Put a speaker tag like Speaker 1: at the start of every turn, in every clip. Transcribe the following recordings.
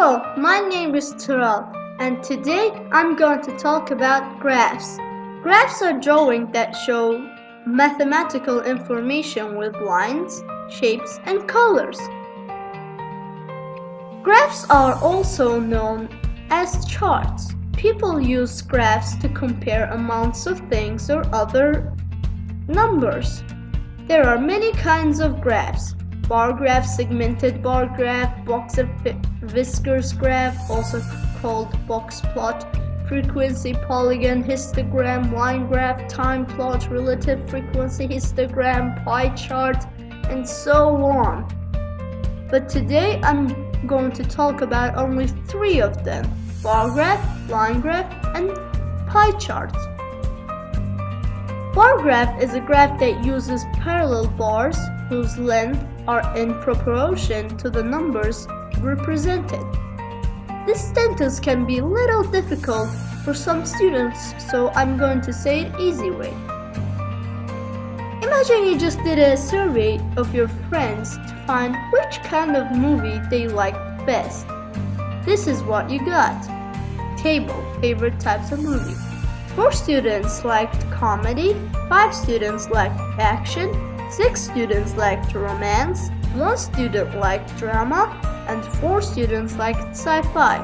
Speaker 1: Hello, my name is Tural, and today I'm going to talk about graphs. Graphs are drawings that show mathematical information with lines, shapes, and colors. Graphs are also known as charts. People use graphs to compare amounts of things or other numbers. There are many kinds of graphs. Bar graph, segmented bar graph, box of whiskers graph, also called box plot, frequency polygon histogram, line graph, time plot, relative frequency histogram, pie chart, and so on. But today I'm going to talk about only 3 of them: bar graph, line graph, and pie chart. Bar graph is a graph that uses parallel bars whose length are in proportion to the numbers represented. This sentence can be a little difficult for some students, so I'm going to say it easy way. Imagine you just did a survey of your friends to find which kind of movie they liked best. This is what you got. Table, favorite types of movie. 4 students liked comedy, 5 students liked action, 6 students liked romance, 1 student liked drama, and 4 students liked sci-fi.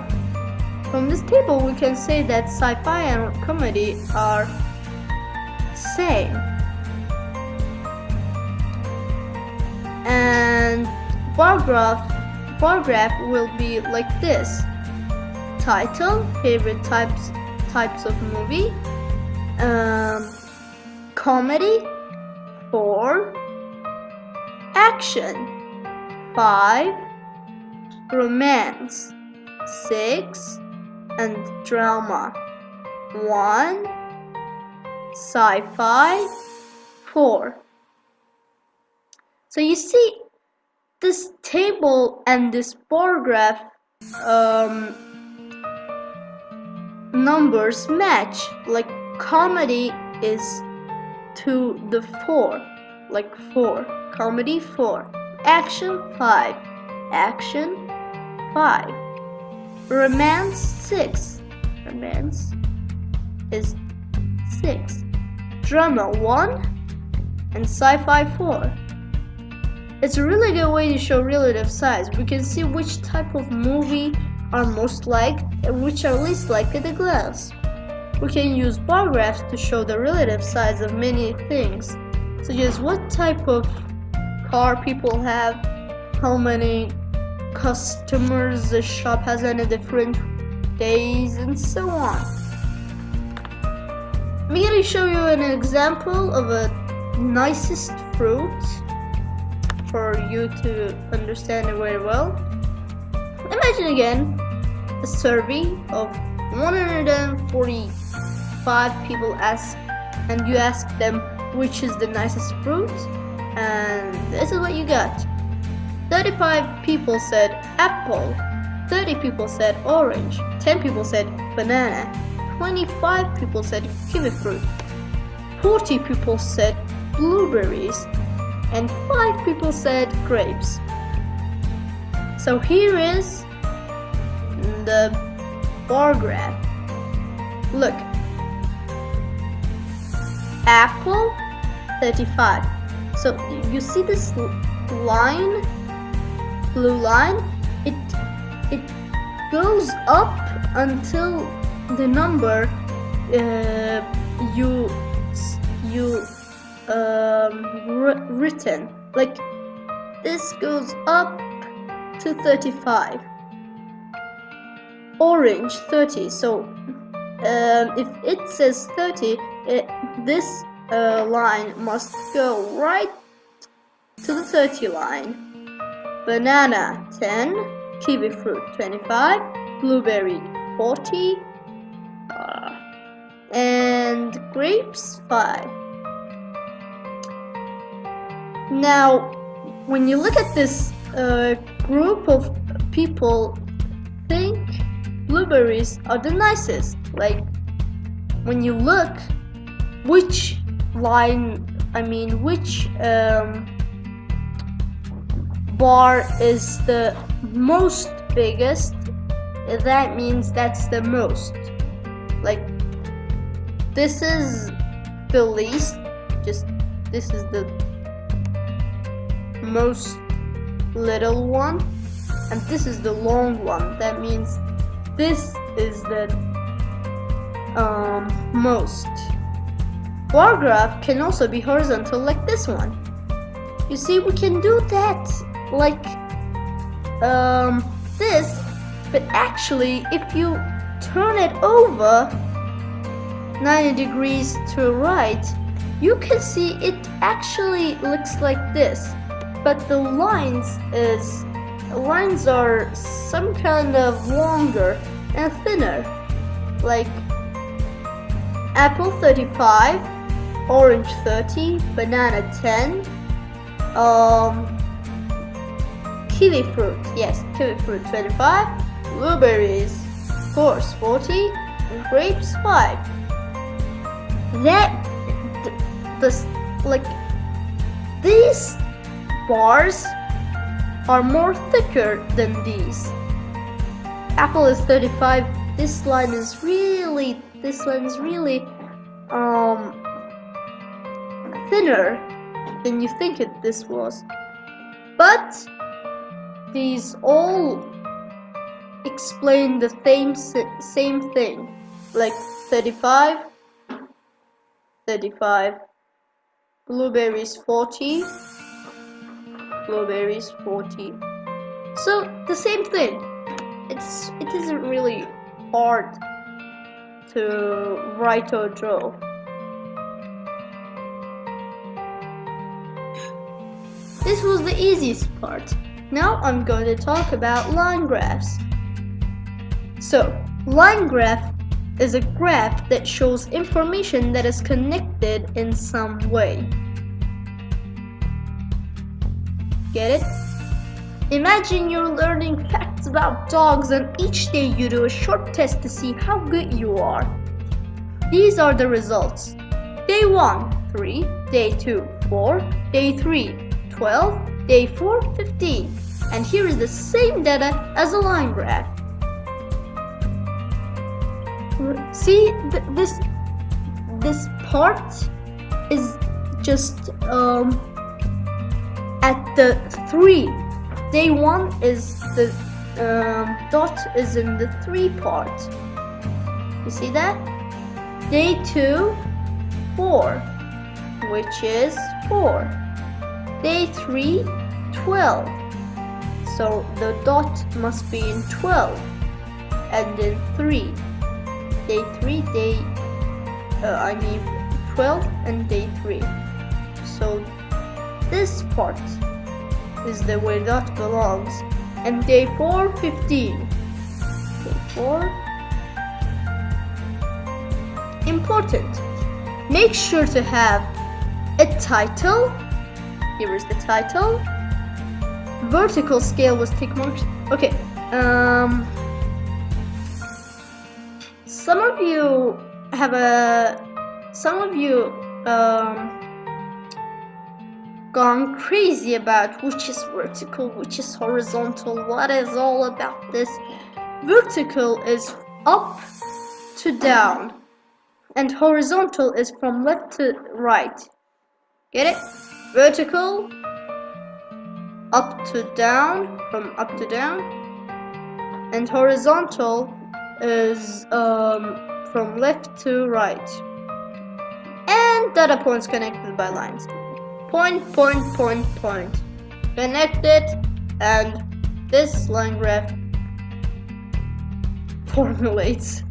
Speaker 1: From this table we can say that sci-fi and comedy are same. And bar graph will be like this. Title, favorite types of movie, comedy 4, action 5, romance 6, and drama 1, sci-fi 4. So you see, this table and this bar graph numbers match. Like comedy is to the 4, like 4, comedy 4, action 5, action 5, romance 6, romance is 6, drama 1, and sci-fi 4. It's a really good way to show relative size. We can see which type of movie are most liked and which are least liked at a glance. We can use bar graphs to show the relative size of many things, such as what type of car people have, how many customers the shop has on a different days, and so on. I'm going to show you an example of a nicest fruit for you to understand it very well. Imagine again a survey of 145 people and you ask them which is the nicest fruit, and this is what you got. 35 people said apple, 30 people said orange, 10 people said banana, 25 people said kiwi fruit, 40 people said blueberries, and 5 people said grapes. So here is the bar graph. Look, apple 35. So you see this line, blue line, it goes up until the number written. Like this goes up to 35. Orange 30. So if it says 30, this line must go right to the 30 line. Banana 10, kiwi fruit 25, blueberry 40, and grapes 5. Now when you look at this group of people, think blueberries are the nicest. Like when you look which bar is the most biggest, that means that's the most. Like, this is the least, just this is the most little one, and this is the long one. That means this is the most. Bar graph can also be horizontal like this one. You see, we can do that like this, but actually if you turn it over 90 degrees to the right, you can see it actually looks like this, but the lines are some kind of longer and thinner, like apple 35, orange 30, banana 10, kiwi fruit, yes, kiwi fruit 25, blueberries of course 40, and grapes 5. Like, these bars are more thicker than these. Apple is 35. This line is really thinner than you think this was. But these all explain the same thing. Like 35, blueberries 40, blueberries 40. So the same thing. It isn't really hard to write or draw. This was the easiest part. Now I'm going to talk about line graphs. So, line graph is a graph that shows information that is connected in some way. Get it? Imagine you're learning facts about dogs, and each day you do a short test to see how good you are. These are the results. Day 1, 3, day 2, 4, day 3, 12, day 4, 15. And here is the same data as a line graph. See, this part is just at the 3. Day 1 is the dot is in the 3 part. You see that? Day 2, 4, which is 4. Day 3, 12. So the dot must be in 12 and in 3. Day 3, 12 and day 3. So this part is the where dot belongs. And day 4, 15. Day 4. Important. Make sure to have a title. Here is the title. Vertical scale was tick marks. Okay. Some of you gone crazy about which is vertical, which is horizontal, what is all about this. Vertical is up to down, and horizontal is from left to right. Get it? Vertical, up to down, from up to down, and horizontal is from left to right, and data points connected by lines. Point, point, point, point. Connected, and this line graph formulates.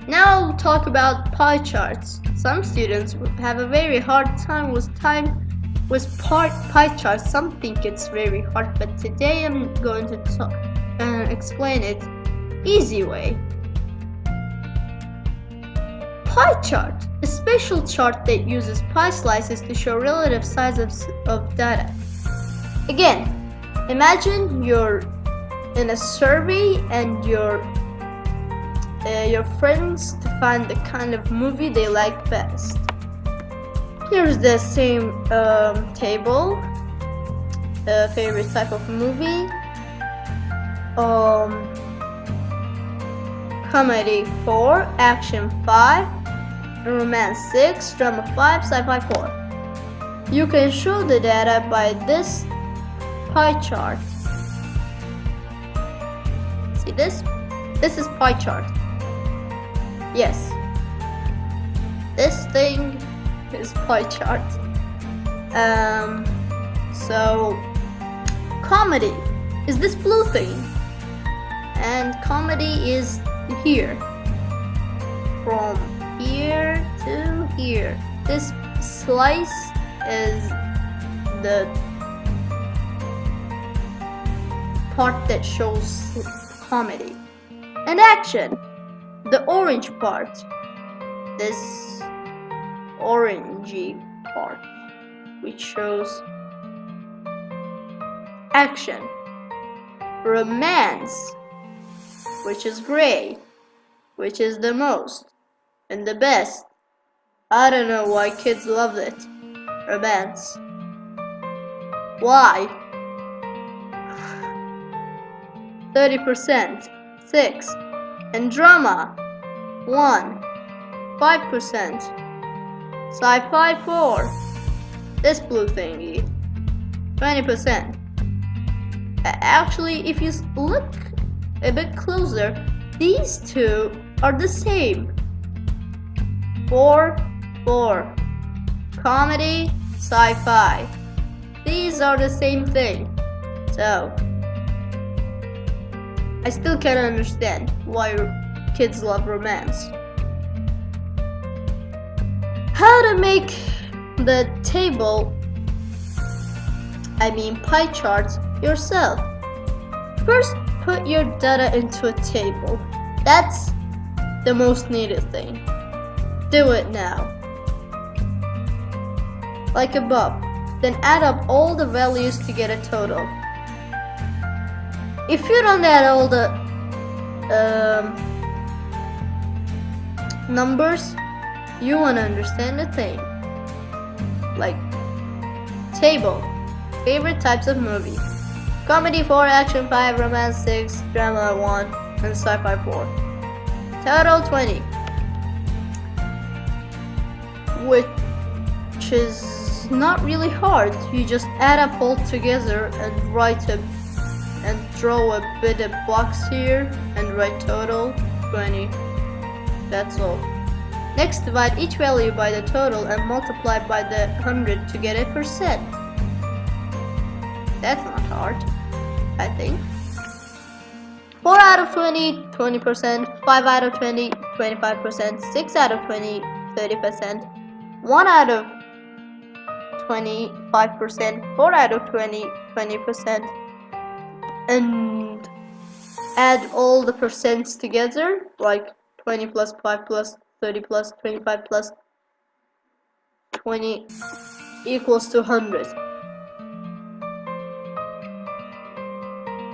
Speaker 1: Now I'll talk about pie charts. Some students have a very hard time with pie charts. Some think it's very hard, but today I'm going to explain it easy way. Pie chart, a special chart that uses pie slices to show relative sizes of data. Again, imagine you're in a survey and your friends to find the kind of movie they like best. Here's the same table, favorite type of movie, comedy 4, action 5, romance 6, drama 5, sci-fi 4. You can show the data by this pie chart. See this? This is pie chart. Yes. This thing is pie chart. So comedy is this blue thing, and comedy is here, from here to here. This slice is the part that shows comedy, and action, the orange part, this orangey part, which shows action. Romance, which is gray, which is the most and the best. I don't know why kids love it. Romance. Why? 30%, 6. And drama, 1, 5%. Sci-fi 4. This blue thingy, 20%. Actually, if you look a bit closer, these two are the same. 4, 4. Comedy, sci-fi. These are the same thing. So, I still can't understand why kids love romance. How to make the table, pie charts yourself. First, put your data into a table. That's the most needed thing. Do it now. Like above. Then add up all the values to get a total. If you don't add all the numbers, you won't understand a thing. Like table, favorite types of movies. Comedy 4, action 5, romance 6, drama 1, and sci-fi 4. Total 20. Which is not really hard. You just add up all together and draw a bit of box here and write total 20. That's all. Next, divide each value by the total and multiply by the 100 to get a percent. That's not hard, I think. 4 out of 20, 20%, 5 out of 20, 25%, 6 out of 20, 30%, 1 out of 20, 5%, 4 out of 20, 20%, and add all the percents together, like 20 plus 5 plus 30 plus 25 plus 20 equals to 100.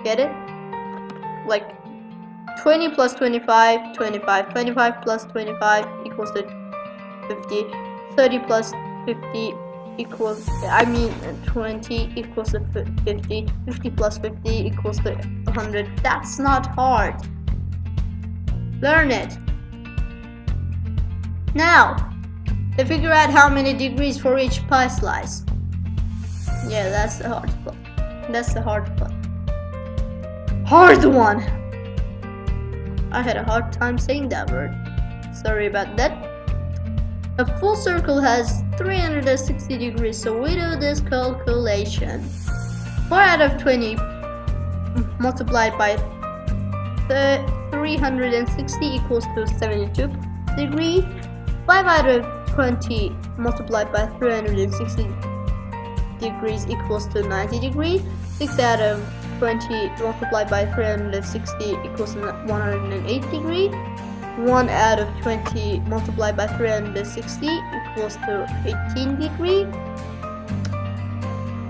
Speaker 1: Get it? Like 20 plus 25, 25, 25 plus 25 equals to 50, 30 plus 50 equals, 20 equals to 50, 50 plus 50 equals to 100. That's not hard. Learn it. Now, to figure out how many degrees for each pie slice. Yeah, that's the hard part. That's the hard part. Hard one! I had a hard time saying that word. Sorry about that. A full circle has 360 degrees, so we do this calculation. 4 out of 20 multiplied by 360 equals to 72 degrees. 5 out of 20 multiplied by 360 degrees equals to 90 degrees. 6 out of 20 multiplied by 360 equals to 108 degrees. 1 out of 20 multiplied by 360 equals to 18 degrees.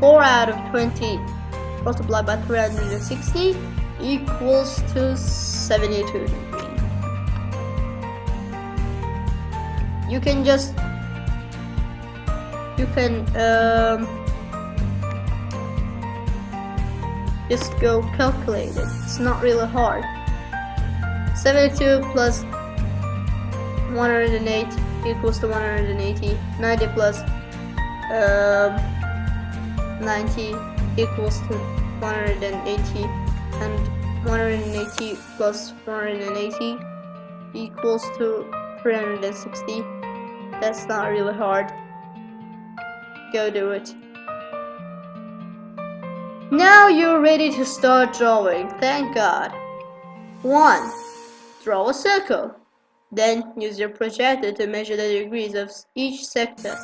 Speaker 1: 4 out of 20 multiplied by 360 equals to 72 degrees. You can just go calculate it. It's not really hard. 72 plus 108 equals to 180. 90 plus 90 equals to 180, and 180 plus 480 equals to 360. That's not really hard. Go do it. Now you're ready to start drawing. Thank God. 1. Draw a circle. Then use your projector to measure the degrees of each sector,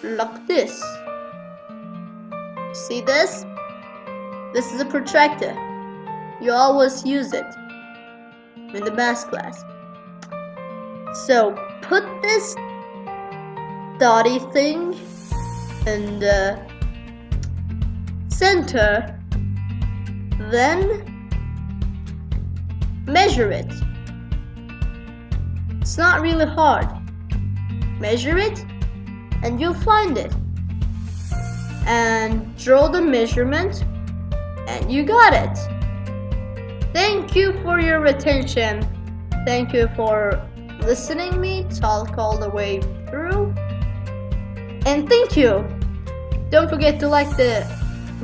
Speaker 1: like this. See this? This is a protractor. You always use it in the math class. So put this dotty thing in the center, then measure it. It's not really hard. Measure it and you'll find it. And draw the measurement and you got it. Thank you for your attention. Thank you for listening me talk all the way through. And thank you. Don't forget to like the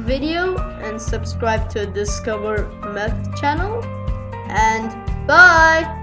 Speaker 1: video and subscribe to Discover Math channel. And bye.